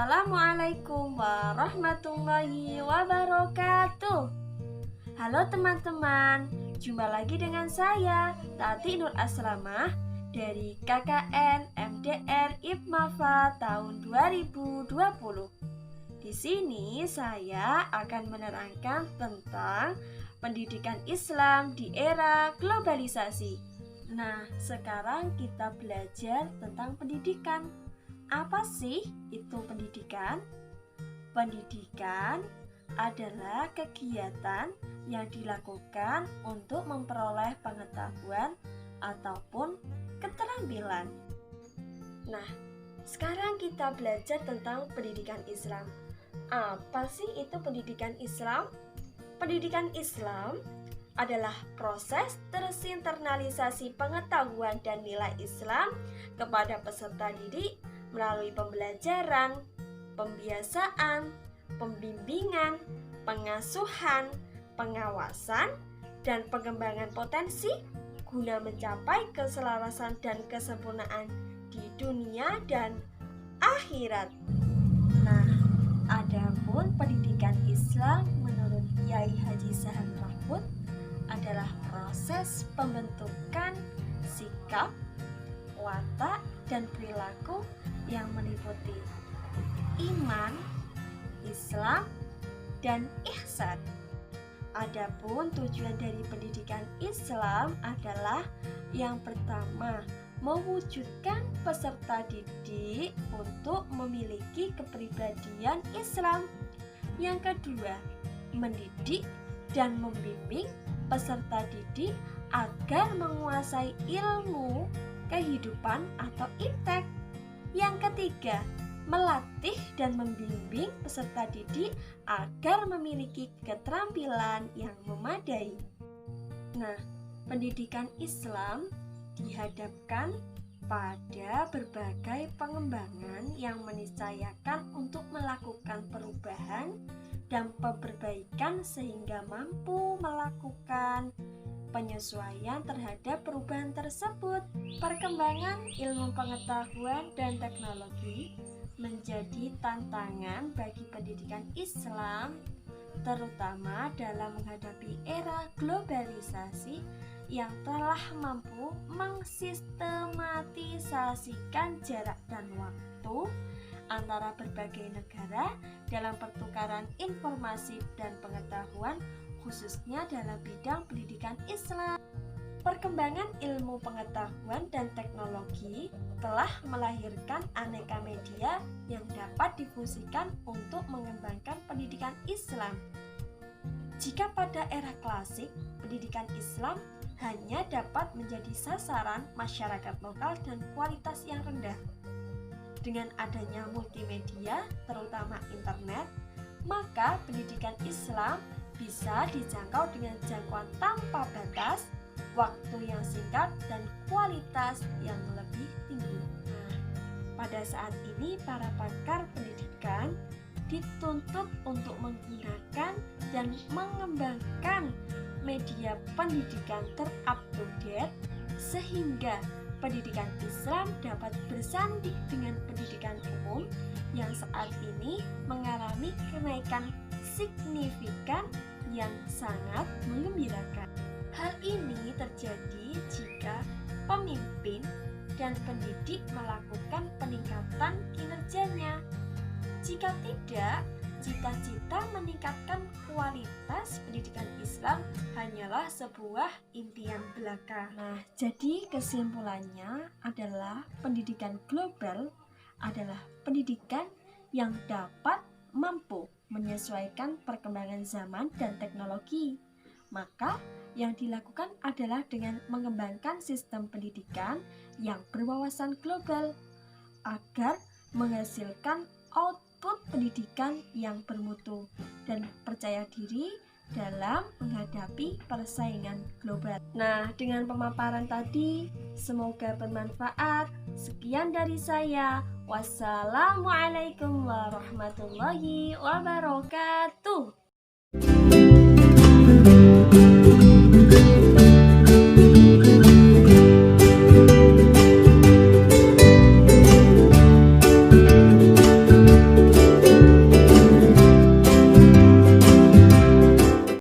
Assalamualaikum warahmatullahi wabarakatuh. Halo teman-teman, jumpa lagi dengan saya Tati Nur Aslamah dari KKN MDR IPMAFA tahun 2020. Di sini saya akan menerangkan tentang pendidikan Islam di era globalisasi. Nah, sekarang kita belajar tentang pendidikan. Apa sih itu pendidikan? Pendidikan adalah kegiatan yang dilakukan untuk memperoleh pengetahuan ataupun keterampilan. Nah, sekarang kita belajar tentang pendidikan Islam. Apa sih itu pendidikan Islam? Pendidikan Islam adalah proses terinternalisasi pengetahuan dan nilai Islam kepada peserta didik melalui pembelajaran, pembiasaan, pembimbingan, pengasuhan, pengawasan, dan pengembangan potensi guna mencapai keselarasan dan kesempurnaan di dunia dan akhirat. Nah, adapun pendidikan Islam menurut Kiai Haji Sahal Mahfud adalah proses pembentukan sikap, watak, dan perilaku yang meliputi iman, Islam, dan ihsan. Adapun tujuan dari pendidikan Islam adalah yang pertama, mewujudkan peserta didik untuk memiliki kepribadian Islam. Yang kedua, mendidik dan membimbing peserta didik agar menguasai ilmu kehidupan atau iptek. Yang ketiga, melatih dan membimbing peserta didik agar memiliki keterampilan yang memadai. Nah, pendidikan Islam dihadapkan pada berbagai pengembangan yang meniscayakan untuk melakukan perubahan dan perbaikan sehingga mampu melakukan penyesuaian terhadap perubahan tersebut. Perkembangan ilmu pengetahuan dan teknologi menjadi tantangan bagi pendidikan Islam, terutama dalam menghadapi era globalisasi yang telah mampu mensistematisasikan jarak dan waktu antara berbagai negara dalam pertukaran informasi dan pengetahuan, khususnya dalam bidang pendidikan Islam. Perkembangan ilmu pengetahuan dan teknologi telah melahirkan aneka media yang dapat difungsikan untuk mengembangkan pendidikan Islam. Jika pada era klasik, pendidikan Islam hanya dapat menjadi sasaran masyarakat lokal dan kualitas yang rendah. Dengan adanya multimedia, terutama internet, maka pendidikan Islam bisa dijangkau dengan jangkauan tanpa batas, waktu yang singkat, dan kualitas yang lebih tinggi. Nah, pada saat ini para pakar pendidikan dituntut untuk menggunakan dan mengembangkan media pendidikan ter-up-to-date sehingga pendidikan Islam dapat bersanding dengan pendidikan umum yang saat ini mengalami kenaikan signifikan yang sangat menggembirakan. Hal ini terjadi jika pemimpin dan pendidik melakukan peningkatan kinerjanya. Jika tidak, cita-cita meningkatkan kualitas pendidikan Islam hanyalah sebuah impian belaka. Nah, jadi kesimpulannya adalah pendidikan global adalah pendidikan yang dapat mampu menyesuaikan perkembangan zaman dan teknologi. Maka yang dilakukan adalah dengan mengembangkan sistem pendidikan yang berwawasan global agar menghasilkan output pendidikan yang bermutu dan percaya diri dalam menghadapi persaingan global. Nah, dengan pemaparan tadi semoga bermanfaat. Sekian dari saya. Wassalamualaikum warahmatullahi wabarakatuh.